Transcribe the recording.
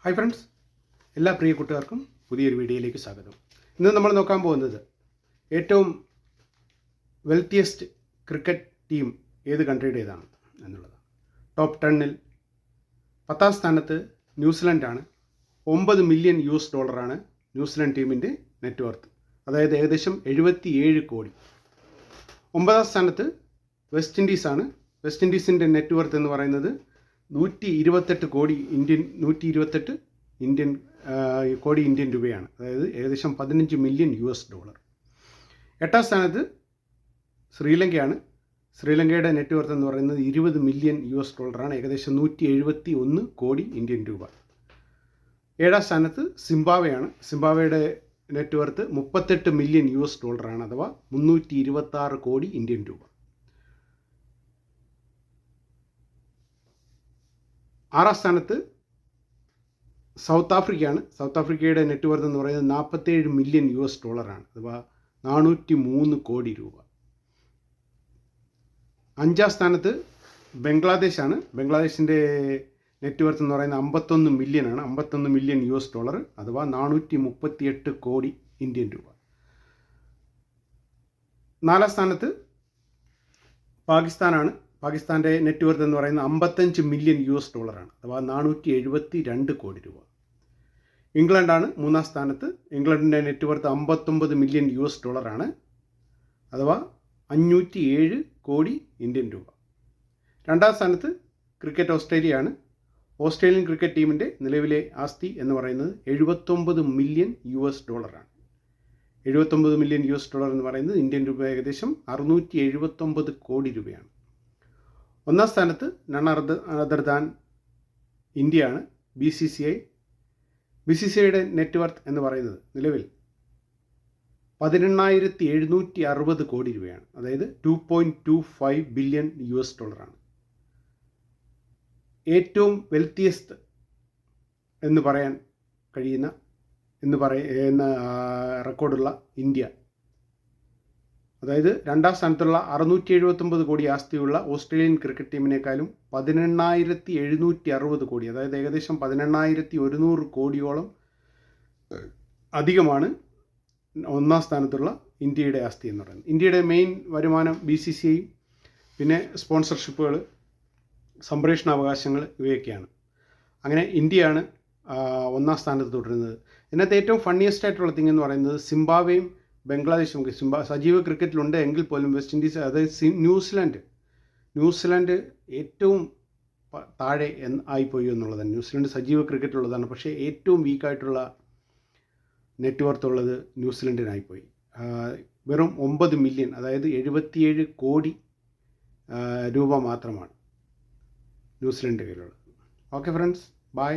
Hi friends, എല്ലാ പ്രിയ കൂട്ടുകാർക്കും പുതിയൊരു വീഡിയോയിലേക്ക് സ്വാഗതം. ഇന്ന് നമ്മൾ നോക്കാൻ പോകുന്നത് ഏറ്റവും വെൽത്തിയസ്റ്റ് ക്രിക്കറ്റ് ടീം ഏത് കൺട്രിയുടേതാണ് എന്നുള്ളതാണ്. ടോപ്പ് 10-ൽ 10-ാം സ്ഥാനത്ത് ന്യൂസിലൻഡാണ്. $9 മില്യൺ ന്യൂസിലൻഡ് ടീമിൻ്റെ നെറ്റ് വർത്ത്, അതായത് ഏകദേശം 77 കോടി. 9-ാം സ്ഥാനത്ത് വെസ്റ്റ് ഇൻഡീസാണ്. വെസ്റ്റ് ഇൻഡീസിൻ്റെ നെറ്റ് വർത്ത് എന്ന് പറയുന്നത് 128 കോടി ഇന്ത്യൻ രൂപയാണ്, അതായത് ഏകദേശം $15 മില്യൺ. 8-ാം സ്ഥാനത്ത് ശ്രീലങ്കയാണ്. ശ്രീലങ്കയുടെ നെറ്റ് വർത്ത് എന്ന് പറയുന്നത് $20 മില്യൺ, ഏകദേശം 171 കോടി ഇന്ത്യൻ രൂപ. 7-ാം സ്ഥാനത്ത് സിംബാബ്വേയാണ്. സിംബാബ്വേയുടെ നെറ്റ് വർത്ത് $38 മില്യൺ, അഥവാ 326 കോടി ഇന്ത്യൻ രൂപ. 6-ാം സ്ഥാനത്ത് സൗത്ത് ആഫ്രിക്കയാണ്. സൗത്ത് ആഫ്രിക്കയുടെ നെറ്റ് വർത്ത് എന്ന് പറയുന്നത് $47 മില്യൺ, അഥവാ 403 കോടി രൂപ. 5-ാം സ്ഥാനത്ത് ബംഗ്ലാദേശാണ്. ബംഗ്ലാദേശിൻ്റെ നെറ്റ് വർത്ത് എന്ന് പറയുന്നത് $51 മില്യനാണ്, $51 മില്യൺ, അഥവാ 438 കോടി ഇന്ത്യൻ രൂപ. 4-ാം സ്ഥാനത്ത് പാകിസ്ഥാനാണ്. പാകിസ്ഥാൻ്റെ നെറ്റ് വർത്ത് എന്ന് പറയുന്നത് $55 മില്യൺ, അഥവാ 472 കോടി രൂപ. ഇംഗ്ലണ്ടാണ് 3-ാം സ്ഥാനത്ത്. ഇംഗ്ലണ്ടിൻ്റെ നെറ്റ് വർത്ത് $59 മില്യൺ, അഥവാ 507 കോടി ഇന്ത്യൻ രൂപ. 2-ാം സ്ഥാനത്ത് ക്രിക്കറ്റ് ഓസ്ട്രേലിയയാണ്. ഓസ്ട്രേലിയൻ ക്രിക്കറ്റ് ടീമിൻ്റെ നിലവിലെ ആസ്തി എന്ന് പറയുന്നത് $79 മില്യൺ ആണ്. $79 മില്യൺ എന്ന് പറയുന്നത് ഇന്ത്യൻ രൂപ ഏകദേശം 679 കോടി രൂപയാണ്. 1-ാം സ്ഥാനത്ത് നൺ അതർ ദാൻ ഇന്ത്യയാണ്. BCCIയുടെ നെറ്റ് വർത്ത് എന്ന് പറയുന്നത് നിലവിൽ 18,760 കോടി രൂപയാണ്, അതായത് $2.25 ബില്യൺ ആണ്. ഏറ്റവും വെൽത്തിയസ്റ്റ് എന്ന് പറയാൻ കഴിയുന്ന റെക്കോർഡുള്ള ഇന്ത്യ, അതായത് 2-ാം സ്ഥാനത്തുള്ള 679 കോടി ആസ്തിയുള്ള ഓസ്ട്രേലിയൻ ക്രിക്കറ്റ് ടീമിനേക്കാളും 18,760 കോടി, അതായത് ഏകദേശം 18,100 കോടിയോളം അധികമാണ് 1-ാം സ്ഥാനത്തുള്ള ഇന്ത്യയുടെ ആസ്തി എന്ന് പറയുന്നത്. ഇന്ത്യയുടെ മെയിൻ വരുമാനം BCCI, പിന്നെ സ്പോൺസർഷിപ്പുകൾ, സംപ്രേഷണാവകാശങ്ങൾ, ഇവയൊക്കെയാണ്. അങ്ങനെ ഇന്ത്യയാണ് 1-ാം സ്ഥാനത്ത് തുടരുന്നത്. ഇതിനകത്ത് ഏറ്റവും ഫണ്ണിയസ്റ്റ് ആയിട്ടുള്ള തിങ് എന്ന് പറയുന്നത് സിംബാബ്വേയും ബംഗ്ലാദേശും. സജീവ ക്രിക്കറ്റിലുണ്ട് എങ്കിൽ പോലും വെസ്റ്റ് ഇൻഡീസ്, അതായത് ന്യൂസിലാൻഡ് ഏറ്റവും താഴെ ആയിപ്പോയി എന്നുള്ളതാണ്. ന്യൂസിലാൻഡ് സജീവ ക്രിക്കറ്റുള്ളതാണ്, പക്ഷേ ഏറ്റവും വീക്കായിട്ടുള്ള നെറ്റ് വർത്ത് ഉള്ളത് ന്യൂസിലൻഡിനായിപ്പോയി. വെറും 9 മില്യൺ, അതായത് 77 കോടി രൂപ മാത്രമാണ് ന്യൂസിലൻഡ് കയ്യിലുള്ളത്. Okay friends, by.